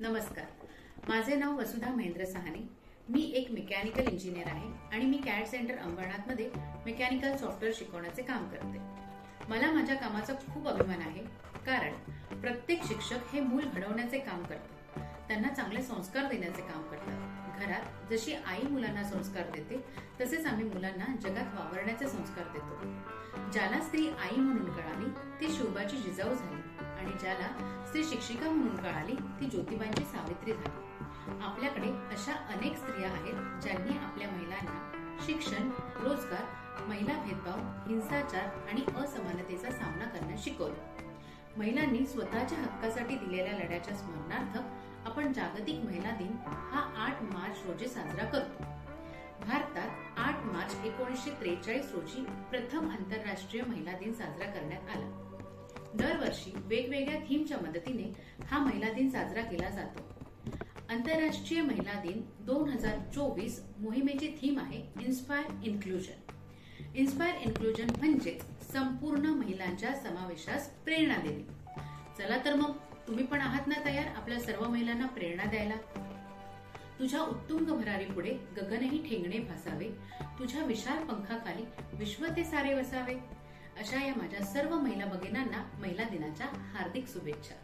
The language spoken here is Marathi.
नमस्कार, माझे नाव वसुधा महेंद्र सहाने। मी एक मेकॅनिकल इंजिनियर आहे आणि मी कॅड सेंटर अंबरनाथ मध्ये मेकॅनिकल सॉफ्टवेअर शिकवण्याचे काम करते। मला माझ्या कामाचा खूप अभिमान आहे, कारण प्रत्येक शिक्षक हे मूल घडवण्याचे काम करतात, त्यांना चांगले संस्कार देण्याचे काम करतात। घरात जशी आई मुलांना संस्कार देते, तसेच आम्ही मुलांना जगात वावरण्याचे संस्कार देतो। ज्याला स्त्री आई म्हणून कळाली ती शिवबाची जिजाऊ झाली आणि ज्याला स्त्री शिक्षिका म्हणून कळाली ती ज्योतिबांची सावित्री झाली। आपल्याकडे अशा अनेक स्त्रिया आहेत ज्यांनी आपल्या महिलांना शिक्षण, रोजगार, महिला भेदभाव, हिंसाचार आणि असमानतेचा सामना करण्यास शिकवले। महिलांनी स्वतःच्या हक्कासाठी दिलेल्या लढ्याच्या स्मरणार्थ आपण जागतिक महिला दिन हा 8 मार्च रोजी साजरा करतो। भारतात 8 मार्च 1943 रोजी प्रथम आंतरराष्ट्रीय महिला दिन साजरा करण्यात आला। दरवर्षी वेगवेगळ्या थीमच्या मदतीने हा महिला दिन साजरा केला जातो। आंतरराष्ट्रीय महिला दिन 2024 मोहिमेची थीम आहे इन्स्पायर इन्क्लुजन। इन्स्पायर इन्क्लुजन म्हणजे संपूर्ण महिलांच्या समावेशास प्रेरणा देणे। चला तर मग तुम्ही पण आहात ना तयार आपल्या सर्व महिलांना प्रेरणा द्यायला? तुझ्या उत्तुंग भरारी पुढे गगनही ठेंगणे भासावे, तुझ्या विशाल पंखाखाली विश्व ते सारे वसावे। अशा या माझ्या सर्व महिला भगिनींना महिला दिनाच्या हार्दिक शुभेच्छा।